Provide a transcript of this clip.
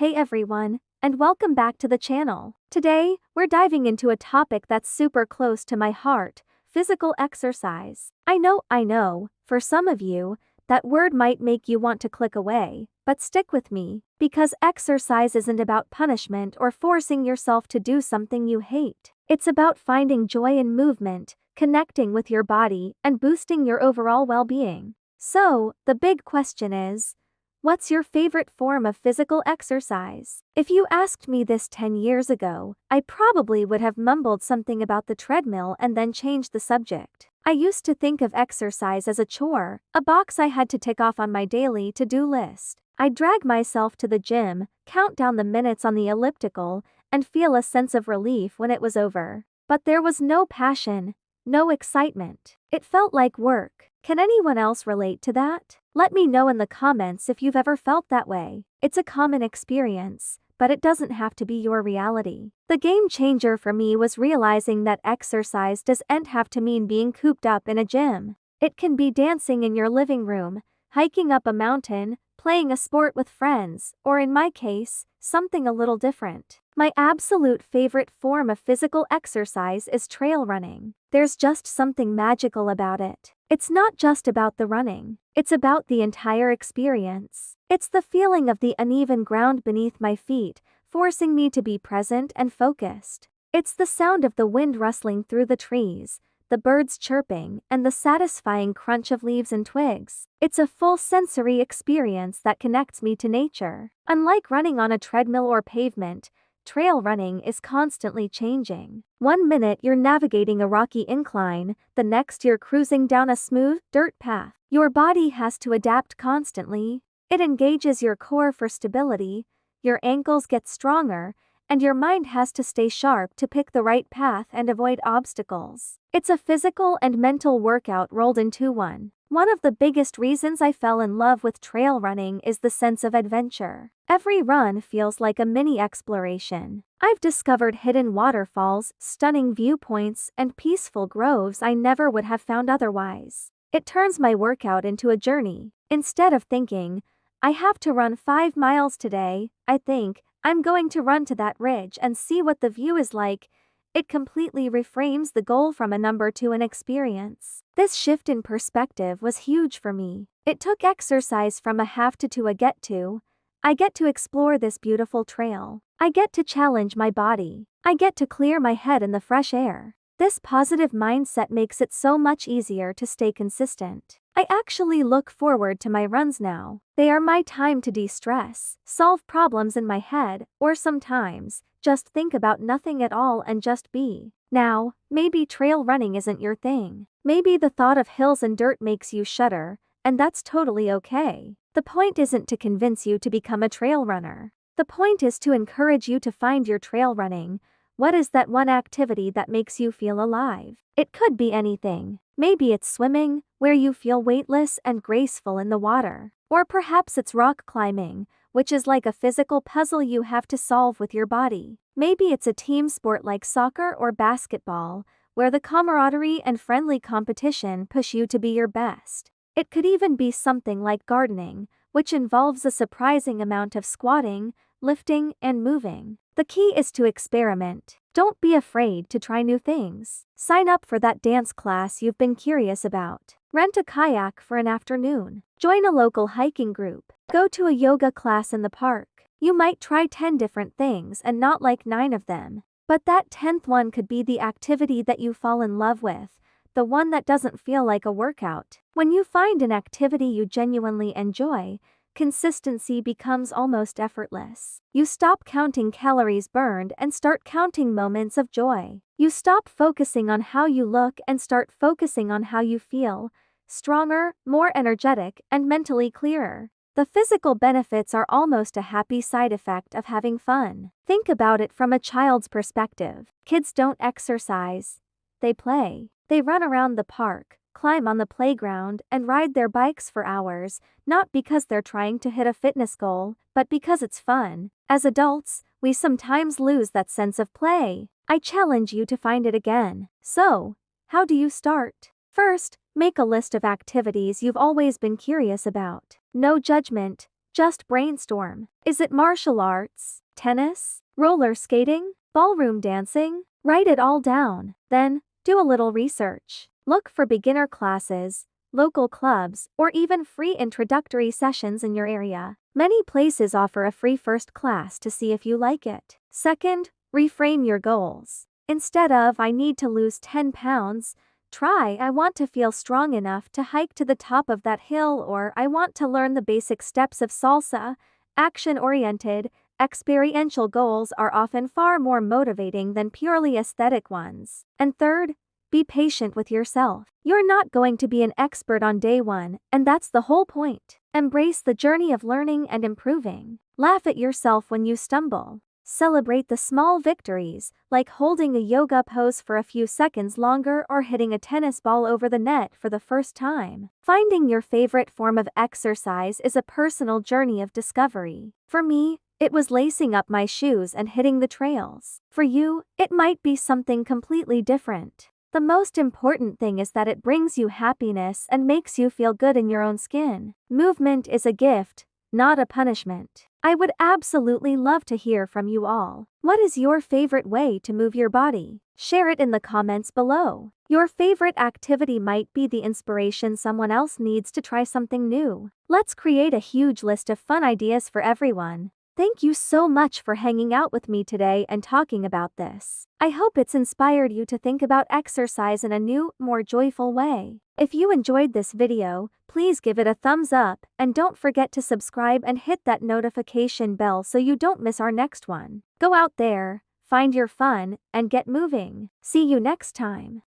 Hey everyone, and welcome back to the channel. Today, we're diving into a topic that's super close to my heart, physical exercise. I know, for some of you, that word might make you want to click away, but stick with me, because exercise isn't about punishment or forcing yourself to do something you hate. It's about finding joy in movement, connecting with your body, and boosting your overall well-being. So, the big question is, what's your favorite form of physical exercise? If you asked me this 10 years ago, I probably would have mumbled something about the treadmill and then changed the subject. I used to think of exercise as a chore, a box I had to tick off on my daily to-do list. I'd drag myself to the gym, count down the minutes on the elliptical, and feel a sense of relief when it was over. But there was no passion, no excitement. It felt like work. Can anyone else relate to that? Let me know in the comments if you've ever felt that way. It's a common experience, but it doesn't have to be your reality. The game changer for me was realizing that exercise doesn't have to mean being cooped up in a gym. It can be dancing in your living room, hiking up a mountain, playing a sport with friends, or in my case, something a little different. My absolute favorite form of physical exercise is trail running. There's just something magical about it. It's not just about the running. It's about the entire experience. It's the feeling of the uneven ground beneath my feet, forcing me to be present and focused. It's the sound of the wind rustling through the trees, the birds chirping, and the satisfying crunch of leaves and twigs. It's a full sensory experience that connects me to nature. Unlike running on a treadmill or pavement, trail running is constantly changing. One minute you're navigating a rocky incline, the next you're cruising down a smooth, dirt path. Your body has to adapt constantly. It engages your core for stability, your ankles get stronger, and your mind has to stay sharp to pick the right path and avoid obstacles. It's a physical and mental workout rolled into one. One of the biggest reasons I fell in love with trail running is the sense of adventure. Every run feels like a mini exploration. I've discovered hidden waterfalls, stunning viewpoints, and peaceful groves I never would have found otherwise. It turns my workout into a journey. Instead of thinking, I have to run 5 miles today, I think, I'm going to run to that ridge and see what the view is like. It completely reframes the goal from a number to an experience. This shift in perspective was huge for me. It took exercise from a have to a get to. I get to explore this beautiful trail. I get to challenge my body. I get to clear my head in the fresh air. This positive mindset makes it so much easier to stay consistent. I actually look forward to my runs now. They are my time to de-stress, solve problems in my head, or sometimes, just think about nothing at all and just be. Now, maybe trail running isn't your thing. Maybe the thought of hills and dirt makes you shudder, and that's totally okay. The point isn't to convince you to become a trail runner. The point is to encourage you to find your trail running. What is that one activity that makes you feel alive? It could be anything. Maybe it's swimming, where you feel weightless and graceful in the water. Or perhaps it's rock climbing, which is like a physical puzzle you have to solve with your body. Maybe it's a team sport like soccer or basketball, where the camaraderie and friendly competition push you to be your best. It could even be something like gardening, which involves a surprising amount of squatting, lifting, and moving. The key is to experiment. Don't be afraid to try new things. Sign up for that dance class you've been curious about. Rent a kayak for an afternoon. Join a local hiking group. Go to a yoga class in the park. You might try 10 different things and not like 9 of them. But that 10th one could be the activity that you fall in love with, the one that doesn't feel like a workout. When you find an activity you genuinely enjoy, consistency becomes almost effortless. You stop counting calories burned and start counting moments of joy. You stop focusing on how you look and start focusing on how you feel, stronger, more energetic, and mentally clearer. The physical benefits are almost a happy side effect of having fun. Think about it from a child's perspective. Kids don't exercise. They play. They run around the park, climb on the playground, and ride their bikes for hours, not because they're trying to hit a fitness goal, but because it's fun. As adults, we sometimes lose that sense of play. I challenge you to find it again. So, how do you start? First, make a list of activities you've always been curious about. No judgment, Just brainstorm. Is it martial arts, tennis, roller skating, ballroom dancing? Write it all down. Then, do a little research. Look for beginner classes, local clubs, or even free introductory sessions in your area. Many places offer a free first class to see if you like it. Second, reframe your goals. Instead of "I need to lose 10 pounds," try "I want to feel strong enough to hike to the top of that hill," or "I want to learn the basic steps of salsa." Action-oriented, experiential goals are often far more motivating than purely aesthetic ones. And third, be patient with yourself. You're not going to be an expert on day one, and that's the whole point. Embrace the journey of learning and improving. Laugh at yourself when you stumble. Celebrate the small victories, like holding a yoga pose for a few seconds longer or hitting a tennis ball over the net for the first time. Finding your favorite form of exercise is a personal journey of discovery. For me, it was lacing up my shoes and hitting the trails. For you, it might be something completely different. The most important thing is that it brings you happiness and makes you feel good in your own skin. Movement is a gift, not a punishment. I would absolutely love to hear from you all. What is your favorite way to move your body? Share it in the comments below. Your favorite activity might be the inspiration someone else needs to try something new. Let's create a huge list of fun ideas for everyone. Thank you so much for hanging out with me today and talking about this. I hope it's inspired you to think about exercise in a new, more joyful way. If you enjoyed this video, please give it a thumbs up, and don't forget to subscribe and hit that notification bell so you don't miss our next one. Go out there, find your fun, and get moving. See you next time.